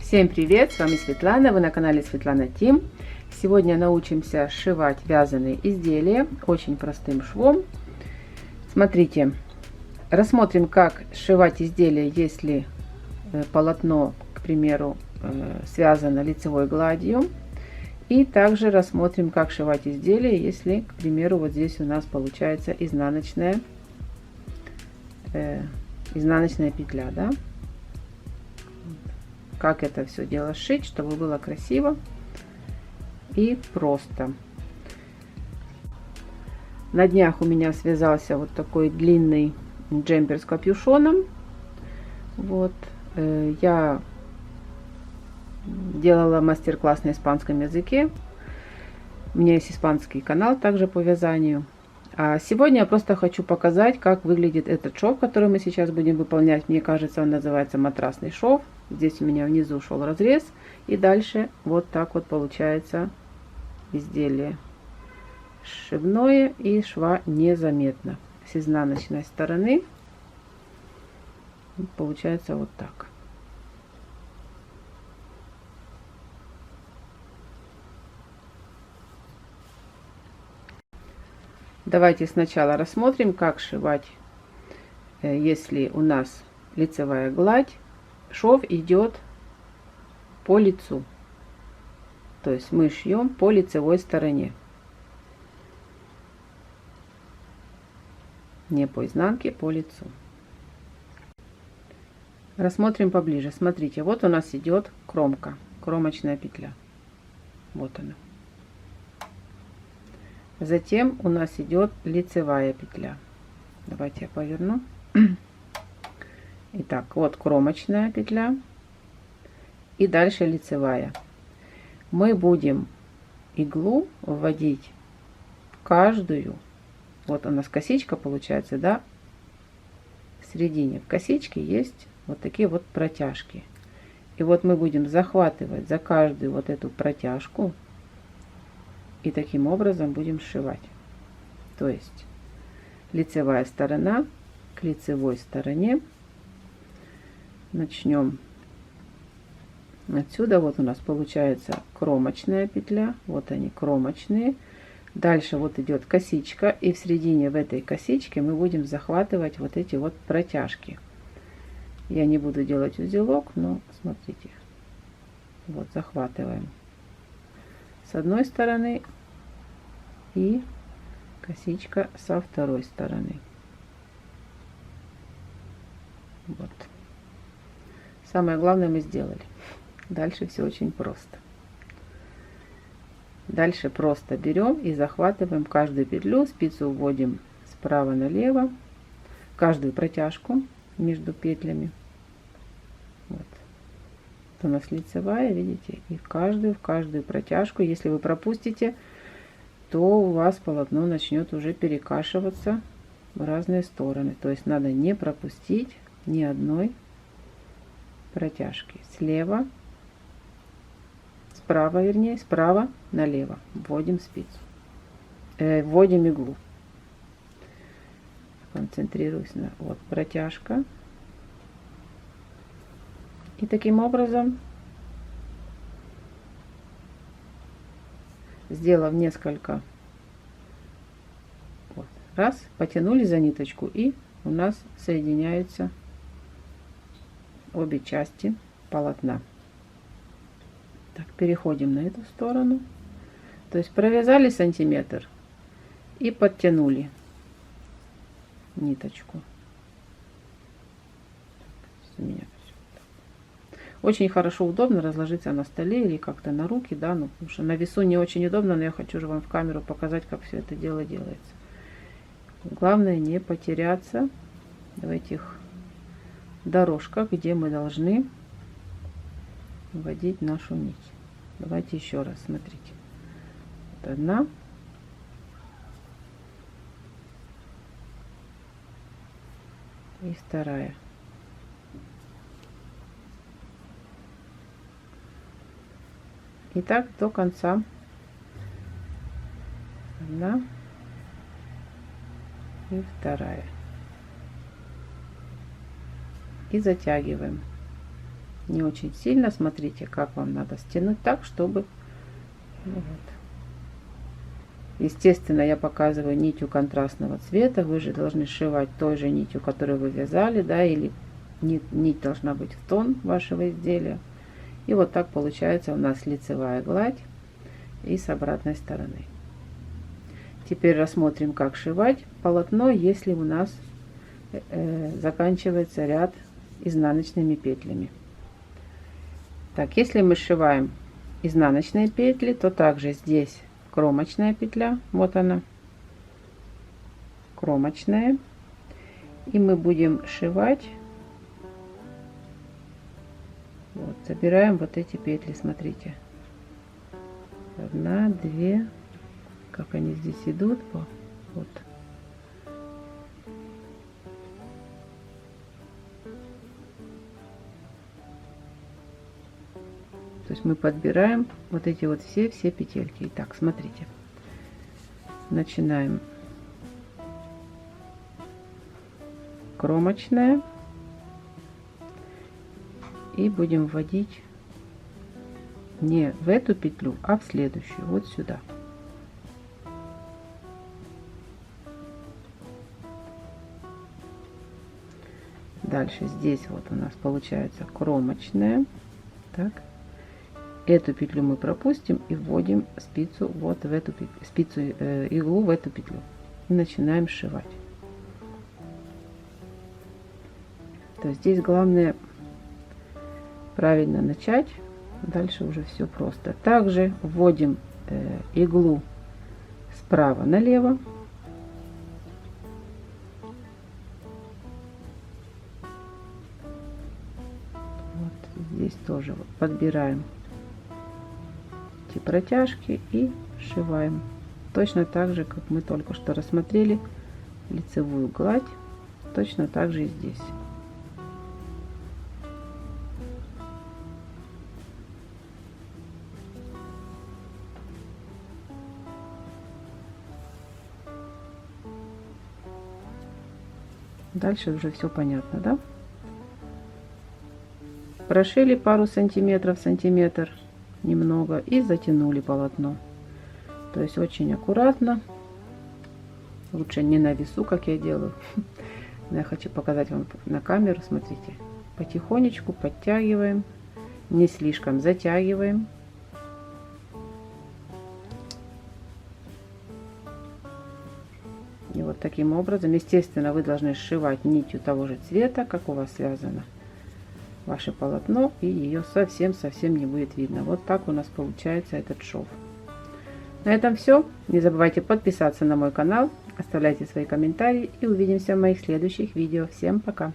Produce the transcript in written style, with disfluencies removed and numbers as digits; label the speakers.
Speaker 1: Всем привет! С вами Светлана, вы на канале Светлана Тим. Сегодня научимся сшивать вязаные изделия очень простым швом. Смотрите, рассмотрим, как сшивать изделия, если полотно, к примеру, связано лицевой гладью. И также рассмотрим, как сшивать изделия, если, к примеру, вот здесь у нас получается изнаночная петля, да? Как это все дело сшить, чтобы было красиво и просто. На днях у меня связался вот такой длинный джемпер с капюшоном. Вот я делала мастер-класс на испанском языке. У меня есть испанский канал также по вязанию. А сегодня я просто хочу показать, как выглядит этот шов, который мы сейчас будем выполнять. Мне кажется, он называется матрасный шов. Здесь у меня внизу шел разрез. И дальше вот так вот получается изделие. Сшивное и шва незаметно. С изнаночной стороны получается вот так. Давайте сначала рассмотрим, как сшивать, если у нас лицевая гладь. Шов идет по лицу, то есть мы шьем по лицевой стороне, не по изнанке, по лицу. Рассмотрим поближе. Смотрите, вот у нас идет кромка, кромочная петля. Вот она. Затем у нас идет лицевая петля. Давайте я поверну. Итак, вот кромочная петля и дальше лицевая. Мы будем иглу вводить в каждую. Вот у нас косичка получается, да? В середине в косичке есть вот такие вот протяжки. И вот мы будем захватывать за каждую вот эту протяжку. И таким образом будем сшивать. То есть лицевая сторона к лицевой стороне. Начнем отсюда. Вот у нас получается кромочная петля. Вот они, кромочные. Дальше вот идет косичка. И в середине в этой косичке мы будем захватывать вот эти вот протяжки. Я не буду делать узелок, но смотрите. Вот захватываем с одной стороны и косичка со второй стороны. Вот. Самое главное мы сделали. Дальше все очень просто. Дальше просто берем и захватываем каждую петлю, спицу вводим справа налево, каждую протяжку между петлями. Вот. У нас лицевая, видите, и в каждую протяжку. Если вы пропустите, то у вас полотно начнет уже перекашиваться в разные стороны. То есть надо не пропустить ни одной протяжки. Слева, справа, вернее, справа налево. Вводим спицу, вводим иглу. Концентрируюсь на вот протяжка. И таким образом, сделав несколько, вот, раз, потянули за ниточку, и у нас соединяются обе части полотна. Так, переходим на эту сторону. То есть провязали сантиметр и подтянули ниточку. Очень хорошо, удобно разложиться на столе или как-то на руки, да, ну, потому что на весу не очень удобно, но я хочу же вам в камеру показать, как все это дело делается. Главное не потеряться в этих дорожках, где мы должны вводить нашу нить. Давайте еще раз, смотрите. Вот одна. И вторая. И так до конца. Одна и вторая. И затягиваем. Не очень сильно. Смотрите, как вам надо стянуть так, чтобы... Вот. Естественно, я показываю нитью контрастного цвета. Вы же должны сшивать той же нитью, которую вы вязали, да, или нить должна быть в тон вашего изделия. И вот так получается у нас лицевая гладь и с обратной стороны. Теперь рассмотрим, как сшивать полотно, если у нас заканчивается ряд изнаночными петлями. Так, если мы сшиваем изнаночные петли, то также здесь кромочная петля, вот она, кромочная, и мы будем сшивать, вот, собираем вот эти петли, смотрите, 1, 2, как они здесь идут, вот. То есть мы подбираем вот эти вот все петельки. Итак, смотрите. Начинаем. Кромочная. И будем вводить не в эту петлю, а в следующую. Вот сюда. Дальше здесь вот у нас получается кромочная. Так. Эту петлю мы пропустим и вводим спицу вот в эту спицу, иглу в эту петлю. И начинаем сшивать. То есть здесь главное правильно начать. Дальше уже все просто. Также вводим иглу справа налево. Вот здесь тоже вот подбираем протяжки и сшиваем точно так же, как мы только что рассмотрели лицевую гладь, точно так же и здесь. Дальше уже все понятно, да? Прошили пару сантиметров, сантиметр немного и затянули полотно. То есть очень аккуратно, лучше не на весу, как я делаю. Я хочу показать вам на камеру. Смотрите, потихонечку подтягиваем, не слишком затягиваем. И вот таким образом, естественно, вы должны сшивать нитью того же цвета, как у вас связано ваше полотно, и ее совсем не будет видно. Вот так у нас получается этот шов. На этом все. Не забывайте подписаться на мой канал, оставляйте свои комментарии и увидимся в моих следующих видео. Всем пока!